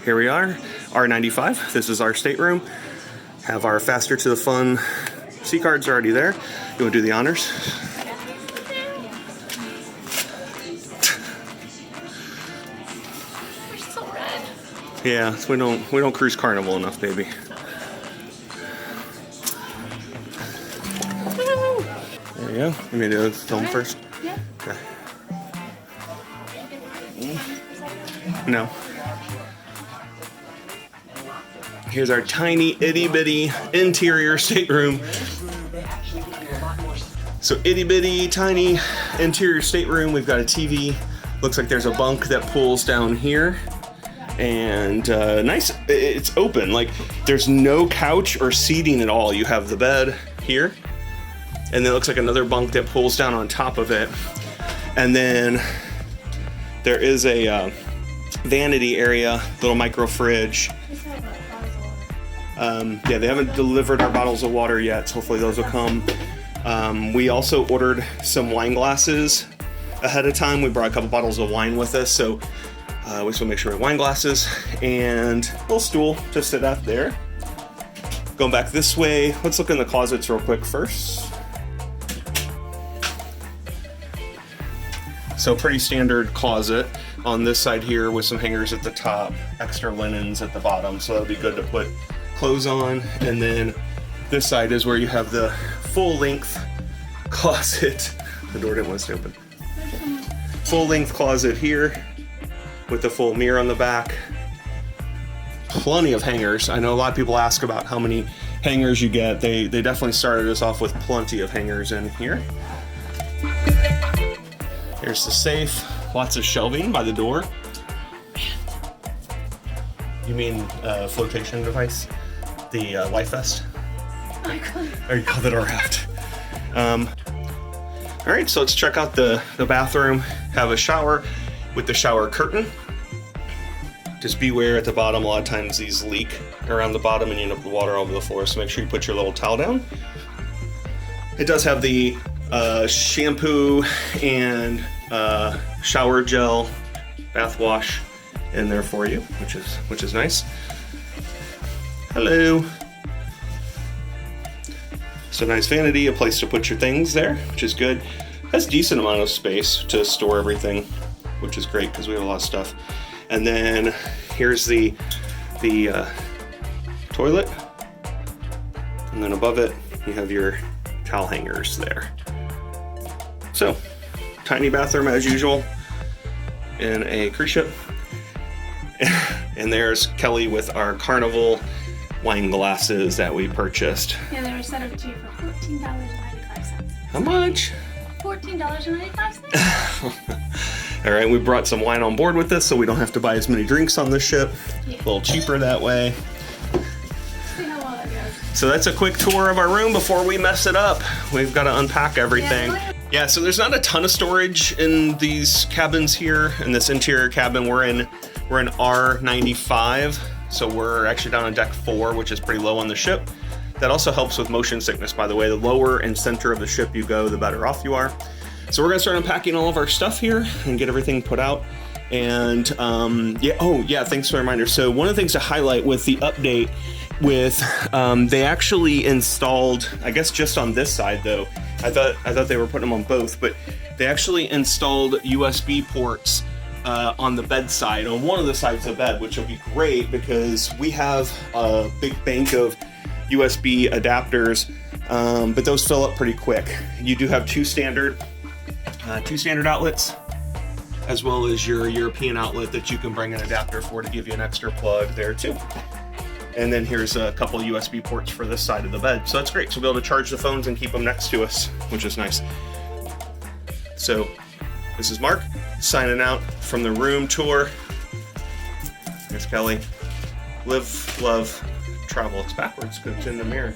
here we are, R95. This is our stateroom. Have our faster to the fun C cards already there. You want to do the honors? We're so red. Yeah, we don't cruise Carnival enough, baby. There you go. You mean to film first? Yeah. Okay. No. Here's our tiny itty bitty interior stateroom. So itty bitty tiny interior stateroom. We've got a TV. Looks like there's a bunk that pulls down here. And nice, it's open. Like there's no couch or seating at all. You have the bed here. And then it looks like another bunk that pulls down on top of it. And then there is a vanity area, little micro fridge. Yeah, they haven't delivered our bottles of water yet, so hopefully those will come. We also ordered some wine glasses ahead of time. We brought a couple bottles of wine with us, so we just want to make sure we have wine glasses and a little stool to sit at there. Going back this way, let's look in the closets real quick first. So pretty standard closet on this side here with some hangers at the top, extra linens at the bottom, so that'll be good to put clothes on. And then this side is where you have the full length closet. The door didn't want to stay open. Full length closet here with the full mirror on the back. Plenty of hangers. I know a lot of people ask about how many hangers you get. They definitely started us off with plenty of hangers in here. Here's the safe. Lots of shelving by the door. You mean flotation device? The life vest? Or you call it a raft. All right, so let's check out the bathroom. Have a shower with the shower curtain. Just beware at the bottom, a lot of times these leak around the bottom and you end up with water all over the floor, so make sure you put your little towel down. It does have the shampoo and shower gel, bath wash in there for you, which is nice. Hello. So nice vanity, a place to put your things there, which is good. Has decent amount of space to store everything, which is great because we have a lot of stuff. And then here's the toilet, and then above it you have your towel hangers there. So tiny bathroom as usual in a cruise ship. And there's Kelly with our Carnival wine glasses that we purchased. Yeah, they were set up to you for $14.95. How much? $14.95. All right, we brought some wine on board with us so we don't have to buy as many drinks on the ship. Yeah. A little cheaper that way. See how well that goes. So that's a quick tour of our room before we mess it up. We've got to unpack everything. Yeah, so there's not a ton of storage in these cabins here. In this interior cabin, we're in R95. So we're actually down on deck 4, which is pretty low on the ship. That also helps with motion sickness, by the way. The lower and center of the ship you go, the better off you are. So we're gonna start unpacking all of our stuff here and get everything put out. And thanks for the reminder. So one of the things to highlight with the update with, they actually installed, I guess just on this side though, I thought they were putting them on both, but they actually installed USB ports on the bed side, on one of the sides of the bed, which will be great because we have a big bank of USB adapters, but those fill up pretty quick. You do have two standard outlets, as well as your European outlet that you can bring an adapter for to give you an extra plug there too. And then here's a couple of USB ports for this side of the bed. So that's great. So we'll be able to charge the phones and keep them next to us, which is nice. So this is Mark signing out from the room tour. Here's Kelly. Live, love, travel. It's backwards because it's in the mirror.